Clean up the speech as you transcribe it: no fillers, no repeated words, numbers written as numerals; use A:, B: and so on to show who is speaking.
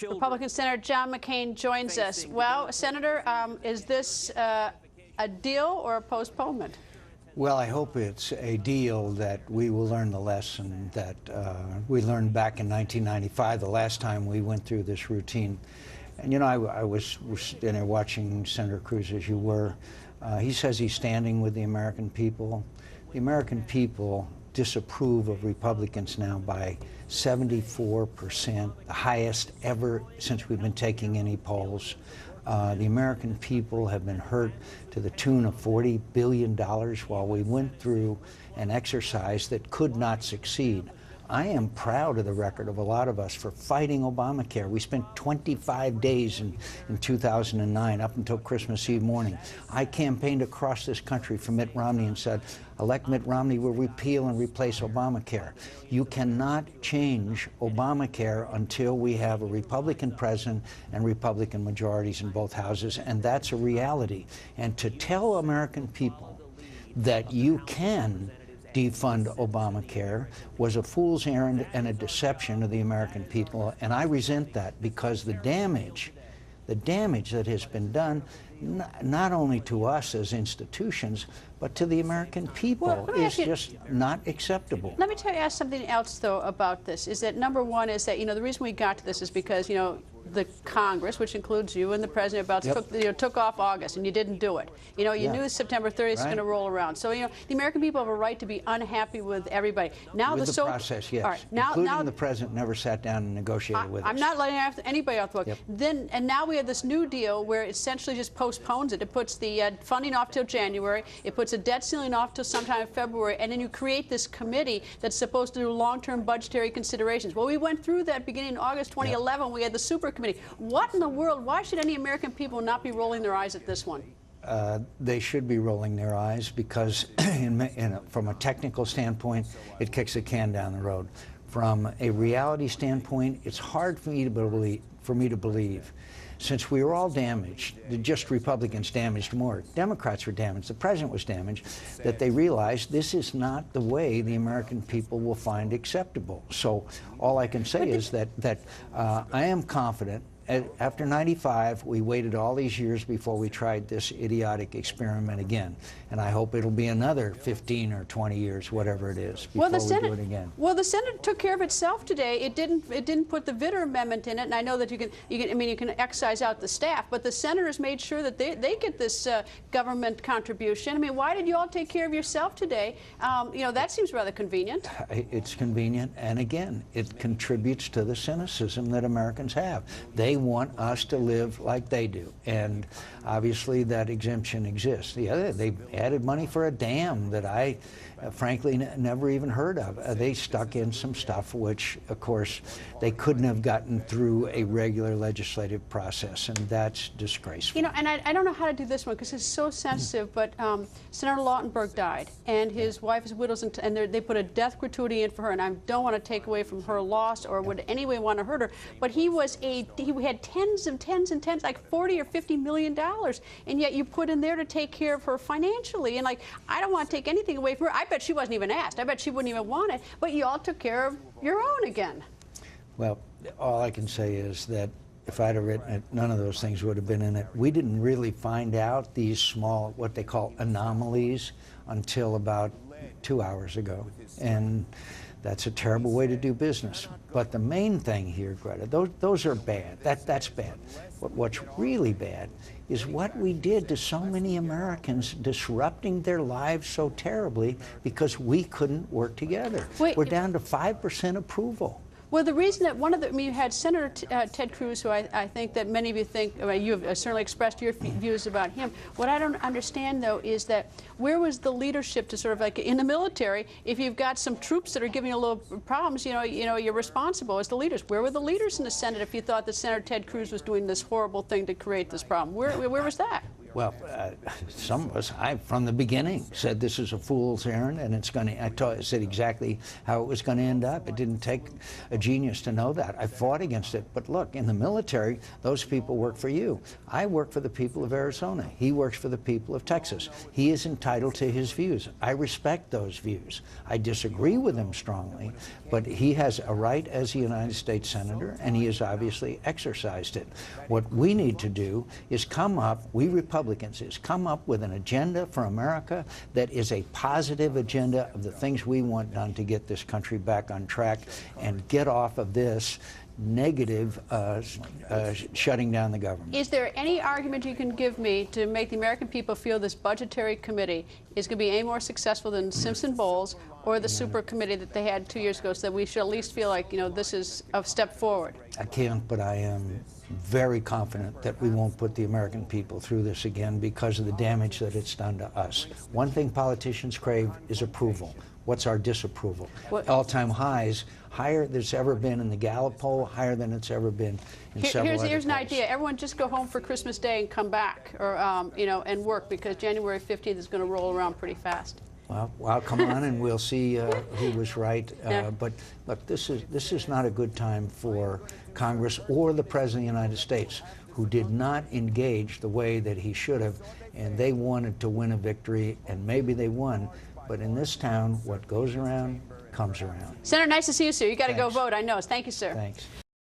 A: Republican Senator John McCain joins us. Well, Senator, is this a deal or a postponement?
B: Well, I hope it's a deal that we will learn the lesson that we learned back in 1995, the last time we went through this routine. And, you know, I was sitting there watching Senator Cruz, as you were. He says he's standing with the American people. The American people disapprove of Republicans now by 74%, the highest ever since we've been taking any polls. The American people have been hurt to the tune of $40 billion while we went through an exercise that could not succeed. I am proud of the record of a lot of us for fighting Obamacare. We spent 25 days in 2009 up until Christmas Eve morning. I campaigned across this country for Mitt Romney and said, elect Mitt Romney, we'll repeal and replace Obamacare. You cannot change Obamacare until we have a Republican president and Republican majorities in both houses, and that's a reality. And to tell American people that you can defund Obamacare was a fool's errand and a deception of the American people, and I resent that because the damage that has been done not only to us as institutions, but to the American people is just not acceptable.
A: Let me ask something else, though, about this, is that number one is that, you know, the reason we got to this is because, you know, the Congress, which includes you and the President, took off August, and you didn't do it. You know, you knew September 30th was going to roll around. So, you know, the American people have a right to be unhappy with everybody. Now
B: with the process, yes.
A: All right,
B: including the President never sat down and negotiated with us.
A: I'm not letting anybody off the hook. And now we have this new deal where it essentially just postpones it. It puts the funding off till January. It puts a debt ceiling off till sometime in February. And then you create this committee that's supposed to do long-term budgetary considerations. Well, we went through that beginning in August 2011. We had the super committee. What in the world? Why should any American people not be rolling their eyes at this one?
B: They should be rolling their eyes because from a technical standpoint, it kicks the can down the road. From a reality standpoint, it's hard for me to believe, since we were all damaged, just Republicans damaged more, Democrats were damaged, the President was damaged, that they realized this is not the way the American people will find acceptable. So all I can say is that I am confident. After 95, we waited all these years before we tried this idiotic experiment again. And I hope it'll be another 15 or 20 years, whatever it is, before we do it again.
A: Well, the Senate took care of itself today. It didn't put the Vitter amendment in it, and I know that you can excise out the staff, but the senators made sure that they get this government contribution. I mean, why did you all take care of yourself today? You know, that seems rather convenient.
B: It's convenient, and again, it contributes to the cynicism that Americans have. They want us to live like they do, and obviously that exemption exists. They added money for a dam that I frankly never even heard of. They stuck in some stuff which, of course, they couldn't have gotten through a regular legislative process, and that's disgraceful.
A: You know, and I don't know how to do this one because it's so sensitive, but Senator Lautenberg died, and his wife is widows, and they put a death gratuity in for her, and I don't want to take away from her loss or would anyway want to hurt her, but he had tens, like $40 or $50 million, and yet you put in there to take care of her financially, and like, I don't want to take anything away from her. I bet she wasn't even asked. I bet she wouldn't even want it, but you all took care of your own again.
B: Well, all I can say is that if I'd have written it, none of those things would have been in it. We didn't really find out these small, what they call anomalies, until about 2 hours ago. And that's a terrible way to do business. But the main thing here, Greta, those are bad. That's bad. But what's really bad is what we did to so many Americans, disrupting their lives so terribly because we couldn't work together. We're down to 5% approval.
A: Well, the reason that you had Senator Ted Cruz, who I think that many of you think, you have certainly expressed your views about him. What I don't understand, though, is that where was the leadership to sort of, like in the military, if you've got some troops that are giving you a little problems, you know, you're responsible as the leaders. Where were the leaders in the Senate if you thought that Senator Ted Cruz was doing this horrible thing to create this problem? Where was that?
B: Well, some of us, I from the beginning said this is a fool's errand, and it's going to. I said exactly how it was going to end up. It didn't take a genius to know that. I fought against it. But look, in the military, those people work for you. I work for the people of Arizona. He works for the people of Texas. He is entitled to his views. I respect those views. I disagree with him strongly, but he has a right as a United States Senator, and he has obviously exercised it. What we need to do is come up, we Republicans, come up with an agenda for America that is a positive agenda of the things we want done to get this country back on track and get off of this negative shutting down the government.
A: Is there any argument you can give me to make the American people feel this budgetary committee is going to be any more successful than Simpson-Bowles or the super committee that they had 2 years ago, so that we should at least feel like, you know, this is a step forward?
B: I can't, but I am very confident that we won't put the American people through this again because of the damage that it's done to us. One thing politicians crave is approval. What's our disapproval? All-time highs, higher than it's ever been in the Gallup poll, higher than it's ever been in several other
A: Here's an
B: polls.
A: idea. Everyone just go home for Christmas Day and come back, or you know, and work, because January 15th is going to roll around pretty fast.
B: Well, come on, and we'll see who was right. But look, this is not a good time for Congress or the President of the United States, who did not engage the way that he should have, and they wanted to win a victory, and maybe they won. But in this town, what goes around comes around.
A: Senator, nice to see you, sir. You got to go
B: Thanks.
A: vote. I know. Thank you, sir.
B: Thanks.